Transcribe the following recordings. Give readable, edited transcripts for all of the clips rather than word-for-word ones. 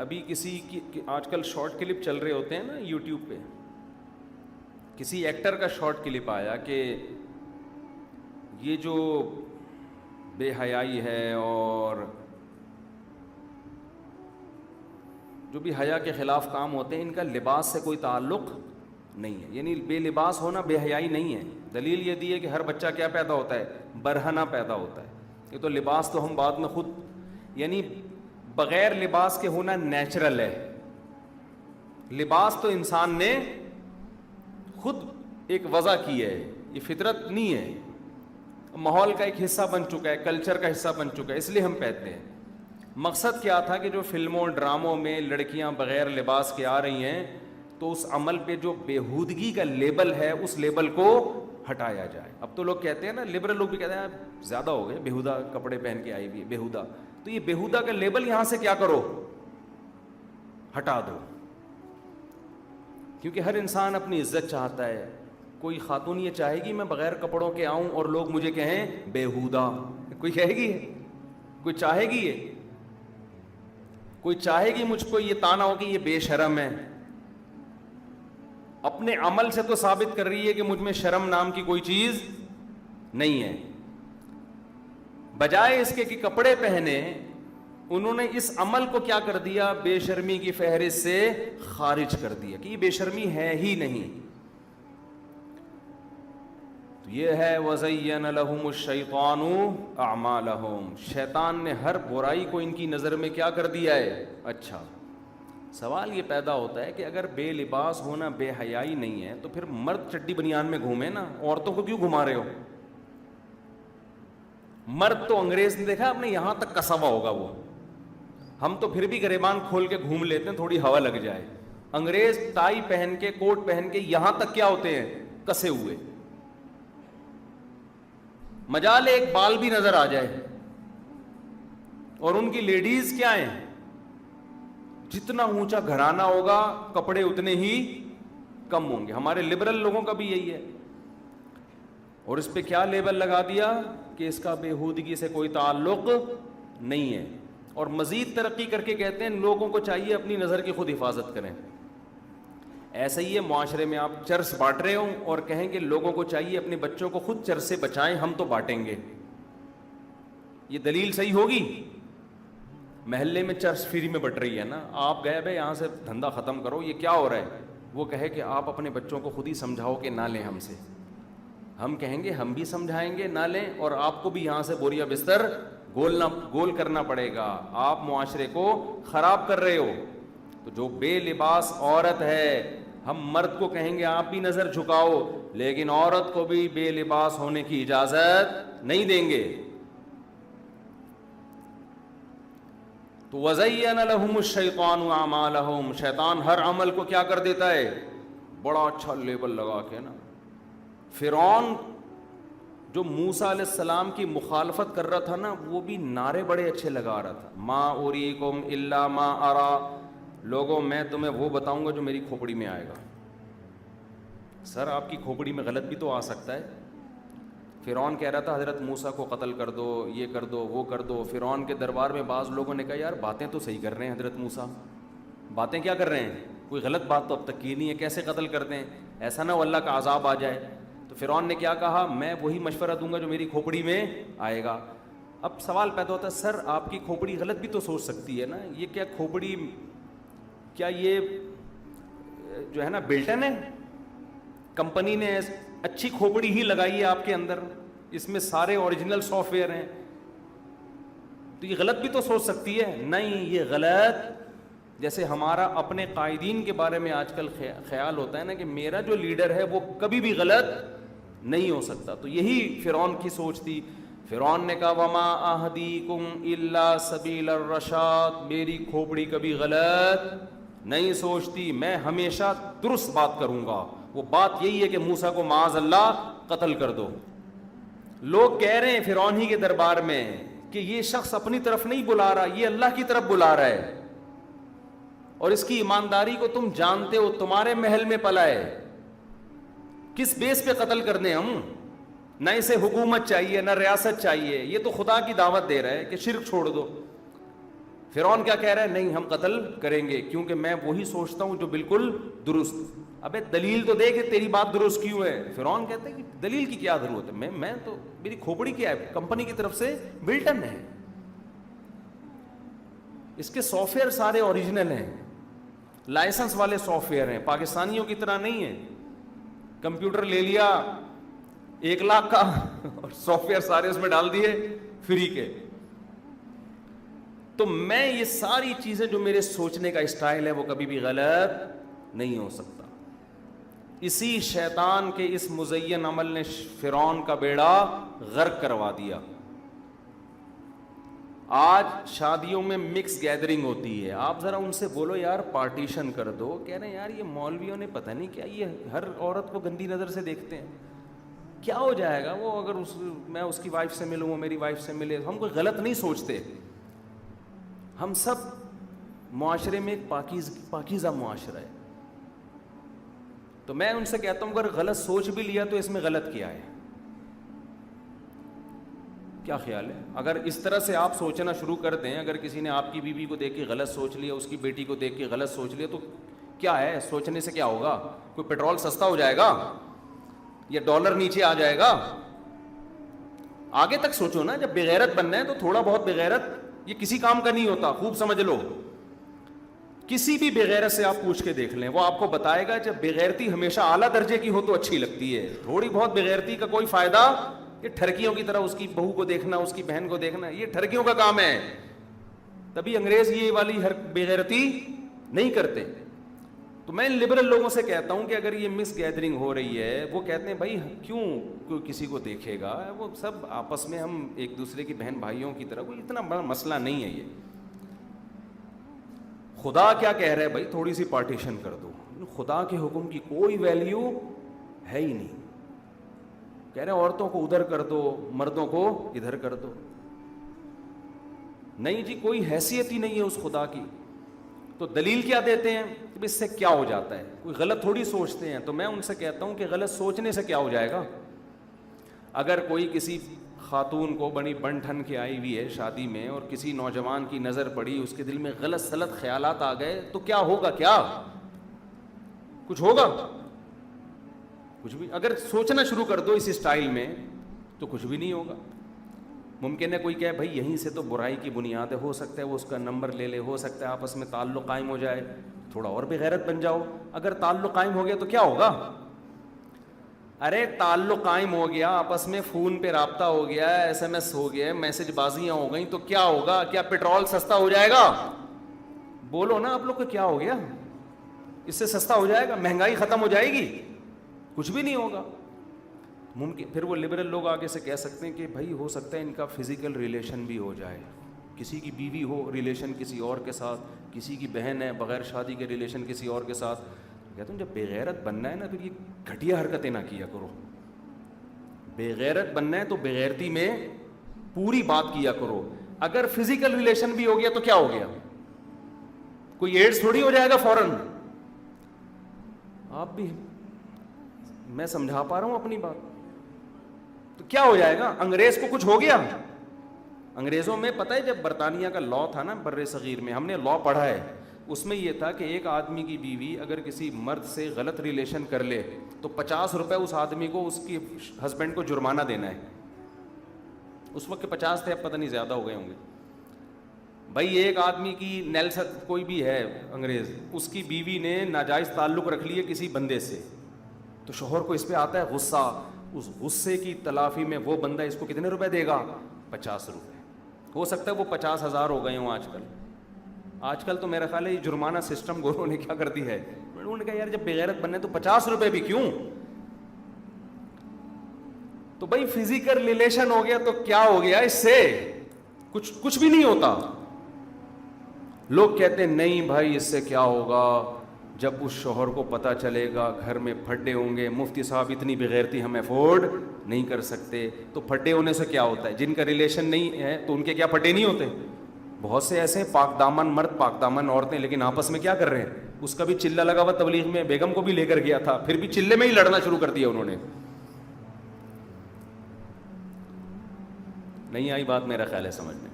ابھی کسی کی آج کل شارٹ کلپ چل رہے ہوتے ہیں نا یوٹیوب پہ, کسی ایکٹر کا شارٹ کلپ آیا کہ یہ جو بے حیائی ہے اور جو بھی حیا کے خلاف کام ہوتے ہیں ان کا لباس سے کوئی تعلق نہیں ہے, یعنی بے لباس ہونا بے حیائی نہیں ہے. دلیل یہ دی ہے کہ ہر بچہ کیا پیدا ہوتا ہے, برہنہ پیدا ہوتا ہے. یہ تو لباس تو ہم بعد میں خود, یعنی بغیر لباس کے ہونا نیچرل ہے. لباس تو انسان نے خود ایک وضع کی ہے, یہ فطرت نہیں ہے, ماحول کا ایک حصہ بن چکا ہے, کلچر کا حصہ بن چکا ہے, اس لیے ہم پہنتے ہیں. مقصد کیا تھا کہ جو فلموں ڈراموں میں لڑکیاں بغیر لباس کے آ رہی ہیں تو اس عمل پہ جو بےہودگی کا لیبل ہے اس لیبل کو ہٹایا جائے. اب تو لوگ کہتے ہیں نا, لبرل لوگ بھی کہتے ہیں زیادہ ہو گئے, بےہودہ کپڑے پہن کے آئی ہوئی ہے, بےہودہ. تو یہ بےہودہ کا لیبل یہاں سے کیا کرو, ہٹا دو, کیونکہ ہر انسان اپنی عزت چاہتا ہے. کوئی خاتون یہ چاہے گی میں بغیر کپڑوں کے آؤں اور لوگ مجھے کہیں بےہودہ؟ کوئی کہے گی؟ کوئی چاہے گی؟ یہ کوئی چاہے گی مجھ کو یہ طعنہ ہو کہ یہ بے شرم ہے؟ اپنے عمل سے تو ثابت کر رہی ہے کہ مجھ میں شرم نام کی کوئی چیز نہیں ہے. بجائے اس کے کہ کپڑے پہنے, انہوں نے اس عمل کو کیا کر دیا, بے شرمی کی فہرست سے خارج کر دیا کہ یہ بے شرمی ہے ہی نہیں. تو یہ ہے وَزَيَّنَ لَهُمُ الشَّيْطَانُ أَعْمَالَهُمْ, شیطان نے ہر برائی کو ان کی نظر میں کیا کر دیا ہے اچھا. سوال یہ پیدا ہوتا ہے کہ اگر بے لباس ہونا بے حیائی نہیں ہے تو پھر مرد چڈی بنیان میں گھومے نا, عورتوں کو کیوں گھما رہے ہو؟ مرد تو انگریز نے دیکھا آپ نے یہاں تک کسا ہوا ہوگا وہ, ہم تو پھر بھی گریبان کھول کے گھوم لیتے ہیں تھوڑی ہوا لگ جائے. انگریز ٹائی پہن کے کوٹ پہن کے یہاں تک کیا ہوتے ہیں, کسے ہوئے. مجال ایک بال بھی نظر آ جائے. اور ان کی لیڈیز کیا ہیں, جتنا اونچا گھرانہ ہوگا کپڑے اتنے ہی کم ہوں گے. ہمارے لبرل لوگوں کا بھی یہی ہے. اور اس پہ کیا لیبل لگا دیا کہ اس کا بےہودگی سے کوئی تعلق نہیں ہے. اور مزید ترقی کر کے کہتے ہیں لوگوں کو چاہیے اپنی نظر کی خود حفاظت کریں. ایسا ہی ہے معاشرے میں آپ چرس بانٹ رہے ہوں اور کہیں کہ لوگوں کو چاہیے اپنے بچوں کو خود چرس سے بچائیں, ہم تو بانٹیں گے. یہ دلیل صحیح ہوگی؟ محلے میں چرس فری میں بٹ رہی ہے نا, آپ گئے بھائی یہاں سے دھندا ختم کرو, یہ کیا ہو رہا ہے؟ وہ کہے کہ آپ اپنے بچوں کو خود ہی سمجھاؤ کہ نہ لیں ہم سے. ہم کہیں گے ہم بھی سمجھائیں گے نہ لیں, اور آپ کو بھی یہاں سے بوریا بستر گول کرنا پڑے گا. آپ معاشرے کو خراب کر رہے ہو. تو جو بے لباس عورت ہے, ہم مرد کو کہیں گے آپ بھی نظر جھکاؤ, لیکن عورت کو بھی بے لباس ہونے کی اجازت نہیں دیں گے. تو وَزَيَّنَ لَهُمُ الشَّيْطَانُ أَعْمَالَهُمْ, شیطان ہر عمل کو کیا کر دیتا ہے, بڑا اچھا لیبل لگا کے نا. فرعون جو موسیٰ علیہ السلام کی مخالفت کر رہا تھا نا, وہ بھی نعرے بڑے اچھے لگا رہا تھا. مَا أُرِيكُمْ إِلَّا مَا أَرَى, لوگوں میں تمہیں وہ بتاؤں گا جو میری کھوپڑی میں آئے گا. سر آپ کی کھوپڑی میں غلط بھی تو آ سکتا ہے. فرعون کہہ رہا تھا حضرت موسیٰ کو قتل کر دو, یہ کر دو, وہ کر دو. فرعون کے دربار میں بعض لوگوں نے کہا یار باتیں تو صحیح کر رہے ہیں حضرت موسیٰ, باتیں کیا کر رہے ہیں, کوئی غلط بات تو اب تک کی نہیں ہے, کیسے قتل کرتے ہیں, ایسا نہ ہو اللہ کا عذاب آ جائے. تو فرعون نے کیا کہا, میں وہی مشورہ دوں گا جو میری کھوپڑی میں آئے گا. اب سوال پیدا ہوتا ہے سر آپ کی کھوپڑی غلط بھی تو سوچ سکتی ہے نا, یہ کیا کھوپڑی, کیا یہ جو ہے نا بلٹن ہے, کمپنی نے اچھی کھوپڑی ہی لگائی ہے آپ کے اندر, اس میں سارے اوریجنل سافٹ ویئر ہیں, تو یہ غلط بھی تو سوچ سکتی ہے. نہیں, یہ غلط, جیسے ہمارا اپنے قائدین کے بارے میں آج کل خیال ہوتا ہے نا کہ میرا جو لیڈر ہے وہ کبھی بھی غلط نہیں ہو سکتا. تو یہی فرعون کی سوچ تھی. فرعون نے کہا وما اہدیکم الا سبیل الرشاد, میری کھوپڑی کبھی غلط نہیں سوچتی, میں ہمیشہ درست بات کروں گا. وہ بات یہی ہے کہ موسیٰ کو معاذ اللہ قتل کر دو. لوگ کہہ رہے ہیں فرعون ہی کے دربار میں کہ یہ شخص اپنی طرف نہیں بلا رہا, یہ اللہ کی طرف بلا رہا ہے, اور اس کی ایمانداری کو تم جانتے ہو, تمہارے محل میں پلا ہے, کس بیس پہ قتل کرنے ہم؟ نہ اسے حکومت چاہیے نہ ریاست چاہیے, یہ تو خدا کی دعوت دے رہا ہے کہ شرک چھوڑ دو. فرعون کیا کہہ رہا ہے؟ نہیں ہم قتل کریں گے کیونکہ میں وہی سوچتا ہوں جو بالکل درست. ابے دلیل تو دے کہ تیری بات درست کیوں ہے. فرعون کہتے ہیں کہ دلیل کی کیا ضرورت ہے, میں تو میری کھوپڑی کیا ہے, کمپنی کی طرف سے بلٹن ہے, اس کے سافٹ ویئر سارے اوریجنل ہیں, لائسنس والے سافٹ ویئر ہیں, پاکستانیوں کی طرح نہیں ہے کمپیوٹر لے لیا 1 لاکھ کا اور سافٹ ویئر سارے اس میں ڈال دیے فری کے. تو میں یہ ساری چیزیں جو میرے سوچنے کا اسٹائل ہے وہ کبھی بھی غلط نہیں ہو سکتا. اسی شیطان کے اس مزین عمل نے فرعون کا بیڑا غرق کروا دیا. آج شادیوں میں مکس گیدرنگ ہوتی ہے, آپ ذرا ان سے بولو یار پارٹیشن کر دو, کہہ رہے ہیں یار یہ مولویوں نے پتہ نہیں کیا یہ ہر عورت کو گندی نظر سے دیکھتے ہیں, کیا ہو جائے گا وہ اگر میں اس کی وائف سے ملوں وہ میری وائف سے ملے. ہم کوئی غلط نہیں سوچتے, ہم سب معاشرے میں ایک پاکیزہ معاشرہ ہے. تو میں ان سے کہتا ہوں اگر غلط سوچ بھی لیا تو اس میں غلط کیا ہے, کیا خیال ہے؟ اگر اس طرح سے آپ سوچنا شروع کر دیں, اگر کسی نے آپ کی بیوی کو دیکھ کے غلط سوچ لیا, اس کی بیٹی کو دیکھ کے غلط سوچ لیا, تو کیا ہے سوچنے سے کیا ہوگا؟ کوئی پیٹرول سستا ہو جائے گا یا ڈالر نیچے آ جائے گا؟ آگے تک سوچو نا. جب بغیرت بننا ہے تو تھوڑا بہت بغیرت یہ کسی کام کا نہیں ہوتا, خوب سمجھ لو. کسی بھی بغیرت سے آپ پوچھ کے دیکھ لیں, وہ آپ کو بتائے گا جب بغیرتی ہمیشہ اعلیٰ درجے کی ہو تو اچھی لگتی ہے, تھوڑی بہت بغیرتی کا کوئی فائدہ. یہ ٹھرکیوں کی طرح اس کی بہو کو دیکھنا, اس کی بہن کو دیکھنا, یہ ٹھرکیوں کا کام ہے. تبھی انگریز یہ والی ہر بغیرتی نہیں کرتے. تو میں لبرل لوگوں سے کہتا ہوں کہ اگر یہ مس گیدرنگ ہو رہی ہے, وہ کہتے ہیں بھائی کیوں کوئی کسی کو دیکھے گا, وہ سب آپس میں ہم ایک دوسرے کی بہن بھائیوں کی طرح, کوئی اتنا بڑا مسئلہ نہیں ہے یہ. خدا کیا کہہ رہا ہے بھائی تھوڑی سی پارٹیشن کر دو. خدا کے حکم کی کوئی ویلیو ہے ہی نہیں. کہہ رہے عورتوں کو ادھر کر دو, مردوں کو ادھر کر دو. نہیں جی, کوئی حیثیت ہی نہیں ہے اس خدا کی. تو دلیل کیا دیتے ہیں کہ اس سے کیا ہو جاتا ہے, کوئی غلط تھوڑی سوچتے ہیں. تو میں ان سے کہتا ہوں کہ غلط سوچنے سے کیا ہو جائے گا. اگر کوئی کسی خاتون کو بڑی بن ٹھن کے آئی ہوئی ہے شادی میں اور کسی نوجوان کی نظر پڑی, اس کے دل میں غلط سلط خیالات آ گئے, تو کیا ہوگا؟ کیا کچھ ہوگا؟ کچھ بھی. اگر سوچنا شروع کر دو اس اسٹائل میں تو کچھ بھی نہیں ہوگا. ممکن ہے کوئی کہے بھائی یہیں سے تو برائی کی بنیاد ہے, ہو سکتا ہے وہ اس کا نمبر لے لے, ہو سکتا ہے آپس میں تعلق قائم ہو جائے, تھوڑا اور بے غیرت بن جاؤ. اگر تعلق قائم ہو گیا تو کیا ہوگا؟ ارے تعلق قائم ہو گیا, آپس میں فون پہ رابطہ ہو گیا, ایس ایم ایس ہو گیا, میسج بازیاں ہو گئیں, تو کیا ہوگا؟ کیا پیٹرول سستا ہو جائے گا؟ بولو نا آپ لوگ کو, کیا ہو گیا؟ اس سے سستا ہو جائے گا؟ مہنگائی ختم ہو جائے گی؟ کچھ بھی نہیں ہوگا. ممکن پھر وہ لبرل لوگ آگے سے کہہ سکتے ہیں کہ بھائی ہو سکتا ہے ان کا فزیکل ریلیشن بھی ہو جائے, کسی کی بیوی ہو ریلیشن کسی اور کے ساتھ, کسی کی بہن ہے بغیر شادی کے ریلیشن کسی اور کے ساتھ. کہتا ہوں جب بےغیرت بننا ہے نا تو یہ گھٹیا حرکتیں نہ کیا کرو. بےغیرت بننا ہے تو بےغیرتی میں پوری بات کیا کرو. اگر فزیکل ریلیشن بھی ہو گیا تو کیا ہو گیا؟ کوئی ایڈز تھوڑی ہو جائے گا فوراً. آپ بھی, میں سمجھا پا رہا ہوں اپنی بات. تو کیا ہو جائے گا؟ انگریز کو کچھ ہو گیا؟ انگریزوں میں پتہ ہے جب برطانیہ کا لا تھا نا بر صغیر میں, ہم نے لا پڑھا ہے, اس میں یہ تھا کہ ایک آدمی کی بیوی اگر کسی مرد سے غلط ریلیشن کر لے تو 50 روپے اس آدمی کو اس کی ہسبینڈ کو جرمانہ دینا ہے. اس وقت 50 تھے, اب پتہ نہیں زیادہ ہو گئے ہوں گے. بھائی ایک آدمی کی نیلسن کوئی بھی ہے انگریز, اس کی بیوی نے ناجائز تعلق رکھ لیے کسی بندے سے, تو شوہر کو اس پہ آتا ہے غصہ. اس غصے کی تلافی میں وہ بندہ اس کو کتنے روپے دے گا؟ 50 روپے. ہو سکتا ہے وہ 50,000 ہو گئے ہوں آج کل. آج کل تو میرا خیال ہے یہ جرمانہ سسٹم گوروں نے کیا کر دی ہے. انہوں نے کہا یار جب بغیرت بننے تو 50 روپے بھی کیوں. تو بھائی فزیکل ریلیشن ہو گیا تو کیا ہو گیا اس سے؟ کچھ بھی نہیں ہوتا. لوگ کہتے ہیں نہیں بھائی اس سے کیا ہوگا, جب اس شوہر کو پتہ چلے گا گھر میں پھڈے ہوں گے, مفتی صاحب اتنی بغیرتی ہم افورڈ نہیں کر سکتے. تو پھڈے ہونے سے کیا ہوتا ہے؟ جن کا ریلیشن نہیں ہے تو ان کے کیا پھڈے نہیں ہوتے؟ بہت سے ایسے پاک دامن مرد پاک دامن عورتیں, لیکن آپس میں کیا کر رہے ہیں؟ اس کا بھی چلہ لگا ہوا تبلیغ میں, بیگم کو بھی لے کر گیا تھا, پھر بھی چلے میں ہی لڑنا شروع کر دیا انہوں نے. نہیں آئی بات میرا خیال ہے سمجھ میں.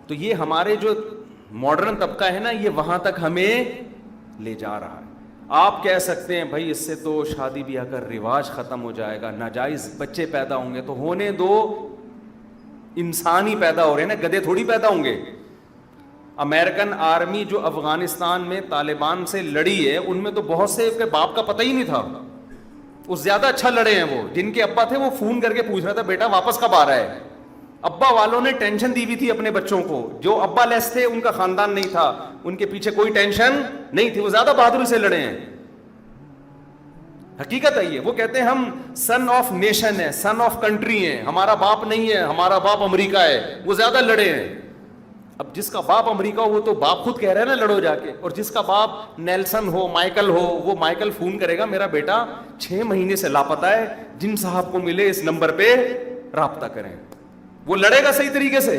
تو یہ ہمارے جو ماڈرن طبقہ ہے نا یہ وہاں تک ہمیں لے جا رہا ہے. آپ کہہ سکتے ہیں بھائی اس سے تو شادی بیاہ کا رواج ختم ہو جائے گا, ناجائز بچے پیدا ہوں گے, تو ہونے دو, انسان ہی پیدا ہو رہے ہیں نا, گدھے تھوڑی پیدا ہوں گے. امریکن آرمی جو افغانستان میں طالبان سے لڑی ہے ان میں تو بہت سے کے باپ کا پتہ ہی نہیں تھا, وہ زیادہ اچھا لڑے ہیں. وہ جن کے ابا تھے وہ فون کر کے پوچھ رہا تھا بیٹا واپس کب آ رہا ہے. ابا والوں نے ٹینشن دی ہوئی تھی اپنے بچوں کو, جو ابا لیس تھے ان کا خاندان نہیں تھا, ان کے پیچھے کوئی ٹینشن نہیں تھی, وہ زیادہ بہادری سے لڑے ہیں. حقیقت ہے یہ. وہ کہتے ہیں ہم سن آف نیشن ہے, سن آف کنٹری ہیں, ہمارا باپ نہیں ہے, ہمارا باپ امریکہ ہے, وہ زیادہ لڑے ہیں. اب جس کا باپ امریکہ ہو وہ تو باپ خود کہہ رہا ہے نا لڑو جا کے, اور جس کا باپ نیلسن ہو, مائیکل ہو, وہ مائیکل فون کرے گا میرا بیٹا 6 مہینے سے لاپتہ ہے, جن صاحب کو ملے اس نمبر پہ رابطہ کریں. وہ لڑے گا صحیح طریقے سے.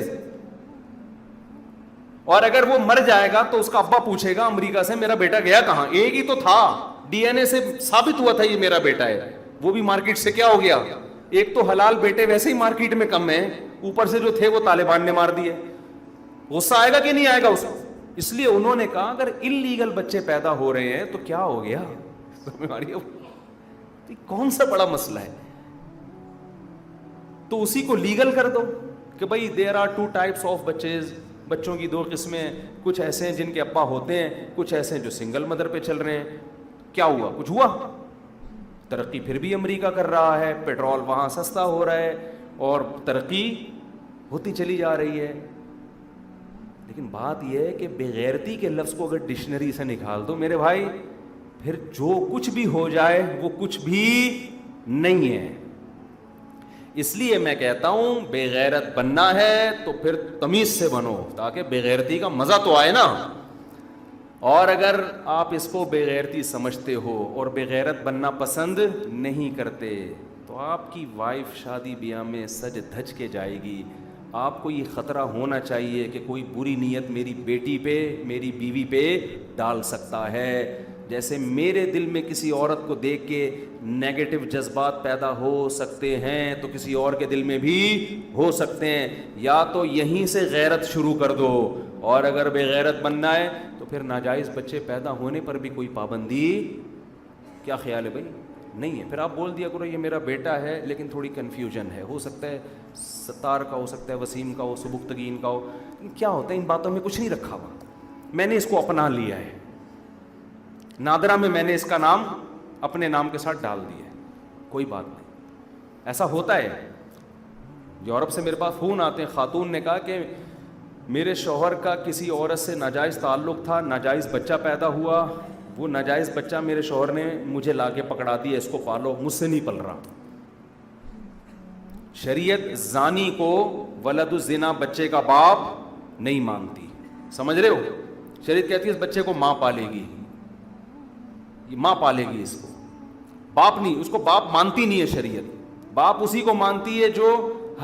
اور اگر وہ مر جائے گا تو اس کا ابا پوچھے گا امریکہ سے میرا بیٹا گیا کہاں, ایک ہی تو تھا, ڈی این اے سے ثابت ہوا تھا یہ میرا بیٹا ہے, وہ بھی مارکیٹ سے کیا ہو گیا. ایک تو حلال بیٹے ویسے ہی مارکیٹ میں کم ہیں, اوپر سے جو تھے وہ طالبان نے مار دیے. غصہ آئے گا کہ نہیں آئے گا اس کو. اس لیے انہوں نے کہا اگر انلیگل بچے پیدا ہو رہے ہیں تو کیا ہو گیا, کون سا بڑا مسئلہ ہے, تو اسی کو لیگل کر دو کہ بھائی دیر آر 2 types آف بچیز, بچوں کی 2 قسمیں, کچھ ایسے ہیں جن کے ابا ہوتے ہیں, کچھ ایسے ہیں جو سنگل مدر پہ چل رہے ہیں. کیا ہوا, کچھ ہوا؟ ترقی پھر بھی امریکہ کر رہا ہے, پیٹرول وہاں سستا ہو رہا ہے اور ترقی ہوتی چلی جا رہی ہے. لیکن بات یہ ہے کہ بےغیرتی کے لفظ کو اگر ڈکشنری سے نکال دو میرے بھائی, پھر جو کچھ بھی ہو جائے وہ کچھ بھی نہیں ہے. اس لیے میں کہتا ہوں بے غیرت بننا ہے تو پھر تمیز سے بنو, تاکہ بے غیرتی کا مزہ تو آئے نا. اور اگر آپ اس کو بے غیرتی سمجھتے ہو اور بے غیرت بننا پسند نہیں کرتے تو آپ کی وائف شادی بیاہ میں سج دھج کے جائے گی. آپ کو یہ خطرہ ہونا چاہیے کہ کوئی بری نیت میری بیٹی پہ, میری بیوی پہ ڈال سکتا ہے. جیسے میرے دل میں کسی عورت کو دیکھ کے نیگیٹو جذبات پیدا ہو سکتے ہیں تو کسی اور کے دل میں بھی ہو سکتے ہیں. یا تو یہیں سے غیرت شروع کر دو, اور اگر بے غیرت بننا ہے تو پھر ناجائز بچے پیدا ہونے پر بھی کوئی پابندی, کیا خیال ہے بھائی, نہیں ہے. پھر آپ بول دیا کرو یہ میرا بیٹا ہے لیکن تھوڑی کنفیوژن ہے, ہو سکتا ہے ستار کا, ہو سکتا ہے وسیم کا ہو, سبکتگین کا ہو. کیا ہوتا ہے ان باتوں میں کچھ نہیں رکھا ہوا, میں نے اس کو اپنا لیا ہے, نادرہ میں میں نے اس کا نام اپنے نام کے ساتھ ڈال دیا ہے, کوئی بات نہیں. ایسا ہوتا ہے. یورپ سے میرے پاس فون آتے ہیں, خاتون نے کہا کہ میرے شوہر کا کسی عورت سے ناجائز تعلق تھا, ناجائز بچہ پیدا ہوا, وہ ناجائز بچہ میرے شوہر نے مجھے لا کے پکڑا دیا, اس کو پالو, مجھ سے نہیں پل رہا. شریعت زانی کو ولد الزنا بچے کا باپ نہیں مانتی, سمجھ رہے ہو. شریعت کہتی ہے اس بچے کو ماں پالے گی, یہ ماں پالے گی اس کو, باپ نہیں. اس کو باپ مانتی نہیں ہے شریعت. باپ اسی کو مانتی ہے جو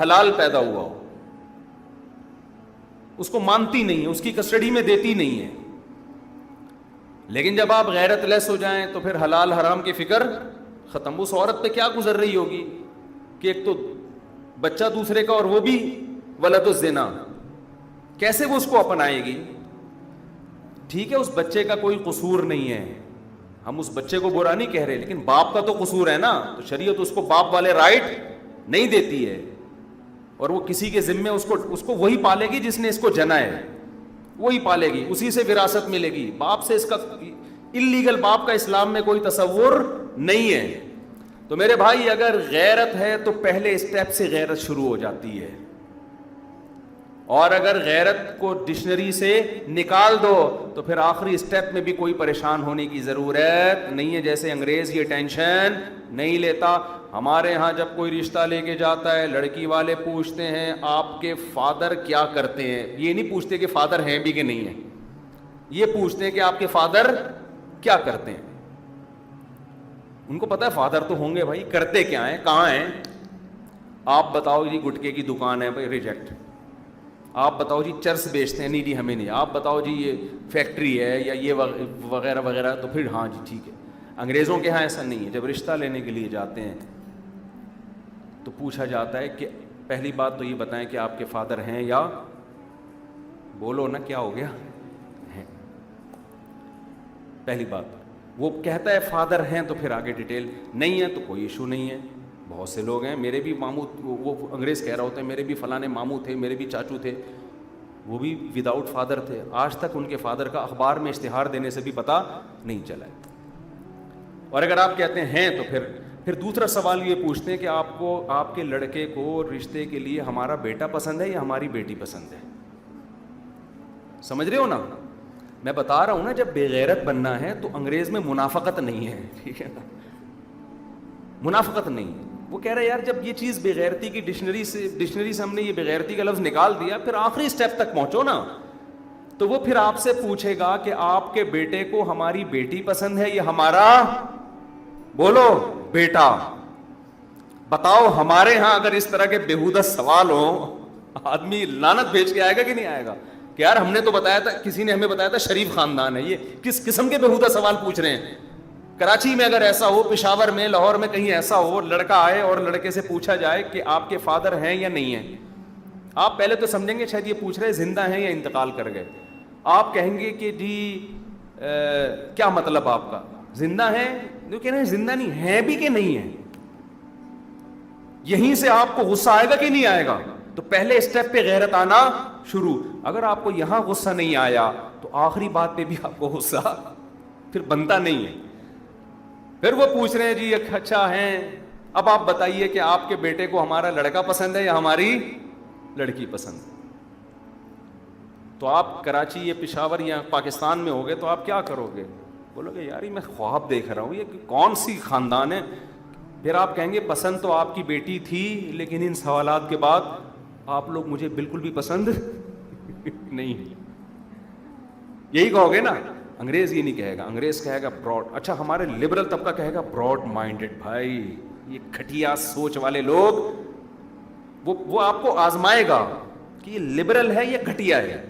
حلال پیدا ہوا ہو, اس کو مانتی نہیں ہے, اس کی کسٹڈی میں دیتی نہیں ہے. لیکن جب آپ غیرت لیس ہو جائیں تو پھر حلال حرام کی فکر ختم. اس عورت پہ کیا گزر رہی ہوگی کہ ایک تو بچہ دوسرے کا اور وہ بھی ولد الزنا, کیسے وہ اس کو اپنائے گی. ٹھیک ہے اس بچے کا کوئی قصور نہیں ہے, ہم اس بچے کو برا نہیں کہہ رہے, لیکن باپ کا تو قصور ہے نا. تو شریعت اس کو باپ والے رائٹ نہیں دیتی ہے, اور وہ کسی کے ذمے اس کو وہی پالے گی جس نے اس کو جنا ہے, وہی پالے گی, اسی سے وراثت ملے گی. باپ سے اس کا انلیگل باپ کا اسلام میں کوئی تصور نہیں ہے. تو میرے بھائی اگر غیرت ہے تو پہلے اسٹیپ سے غیرت شروع ہو جاتی ہے, اور اگر غیرت کو ڈکشنری سے نکال دو تو پھر آخری اسٹیپ میں بھی کوئی پریشان ہونے کی ضرورت نہیں ہے. جیسے انگریز یہ ٹینشن نہیں لیتا. ہمارے ہاں جب کوئی رشتہ لے کے جاتا ہے لڑکی والے پوچھتے ہیں آپ کے فادر کیا کرتے ہیں, یہ نہیں پوچھتے کہ فادر ہیں بھی کہ نہیں ہیں, یہ پوچھتے ہیں کہ آپ کے فادر کیا کرتے ہیں. ان کو پتا ہے فادر تو ہوں گے بھائی, کرتے کیا ہیں, کہاں ہیں. آپ بتاؤ جی گٹکے کی دکان ہے, بھائی ریجیکٹ. آپ بتاؤ جی چرس بیچتے ہیں, نہیں جی ہمیں نہیں. آپ بتاؤ جی یہ فیکٹری ہے یا یہ وغیرہ وغیرہ, تو پھر ہاں جی ٹھیک ہے. انگریزوں کے ہاں ایسا نہیں ہے. جب رشتہ لینے کے لیے جاتے ہیں تو پوچھا جاتا ہے کہ پہلی بات تو یہ بتائیں کہ آپ کے فادر ہیں یا بولو نا کیا ہو گیا ہے. پہلی بات وہ کہتا ہے فادر ہیں تو پھر آگے ڈیٹیل نہیں ہے تو کوئی ایشو نہیں ہے. بہت سے لوگ ہیں, میرے بھی ماموں, وہ انگریز کہہ رہا ہوتا ہے میرے بھی فلانے ماموں تھے, میرے بھی چاچو تھے, وہ بھی وداؤٹ فادر تھے, آج تک ان کے فادر کا اخبار میں اشتہار دینے سے بھی پتہ نہیں چلا ہے. اور اگر آپ کہتے ہیں تو پھر دوسرا سوال یہ پوچھتے ہیں کہ آپ کو, آپ کے لڑکے کو رشتے کے لیے ہمارا بیٹا پسند ہے یا ہماری بیٹی پسند ہے؟ سمجھ رہے ہو نا؟ میں بتا رہا ہوں نا, جب بے غیرت بننا ہے تو انگریز میں منافقت نہیں ہے, ٹھیک ہے نا, منافقت نہیں. وہ کہہ رہا ہے یار جب یہ چیز بے غیرتی کی ڈکشنری سے ہم نے یہ بے غیرتی کا لفظ نکال دیا, پھر آخری اسٹیپ تک پہنچو نا. تو وہ پھر آپ سے پوچھے گا کہ آپ کے بیٹے کو ہماری بیٹی پسند ہے یا ہمارا, بولو بیٹا. بتاؤ ہمارے ہاں اگر اس طرح کے بیہودہ سوال ہوں, آدمی لعنت بھیج کے آئے گا کہ نہیں آئے گا کہ یار ہم نے تو بتایا تھا, کسی نے ہمیں بتایا تھا شریف خاندان ہے, یہ کس قسم کے بیہودہ سوال پوچھ رہے ہیں. کراچی میں اگر ایسا ہو, پشاور میں, لاہور میں کہیں ایسا ہو, لڑکا آئے اور لڑکے سے پوچھا جائے کہ آپ کے فادر ہیں یا نہیں ہیں, آپ پہلے تو سمجھیں گے شاید یہ پوچھ رہے زندہ ہیں یا انتقال کر گئے. آپ کہیں گے کہ جی کیا مطلب آپ کا, زندہ ہیں؟ جو کہہ رہے ہیں زندہ نہیں ہیں بھی کہ نہیں ہیں. یہیں سے آپ کو غصہ آئے گا کہ نہیں آئے گا؟ تو پہلے اسٹیپ پہ غیرت آنا شروع. اگر آپ کو یہاں غصہ نہیں آیا تو آخری بات پہ بھی آپ کو غصہ پھر بنتا نہیں ہے. پھر وہ پوچھ رہے ہیں جی اچھا ہیں, اب آپ بتائیے کہ آپ کے بیٹے کو ہمارا لڑکا پسند ہے یا ہماری لڑکی پسند ہے. تو آپ کراچی یا پشاور یا پاکستان میں ہوگے تو آپ کیا کرو گے؟ بولو گے یار میں خواب دیکھ رہا ہوں, یہ کون سی خاندان ہے. پھر آپ کہیں گے پسند تو آپ کی بیٹی تھی, لیکن ان سوالات کے بعد آپ لوگ مجھے بالکل بھی پسند نہیں. یہی کہو گے نا. انگریز یہ نہیں کہے گا, انگریز کہے گا براڈ. اچھا ہمارے لبرل طبقہ کہے گا براڈ مائنڈڈ. بھائی یہ گھٹیا سوچ والے لوگ, وہ آپ کو آزمائے گا کہ یہ لبرل ہے یا گھٹیا ہے.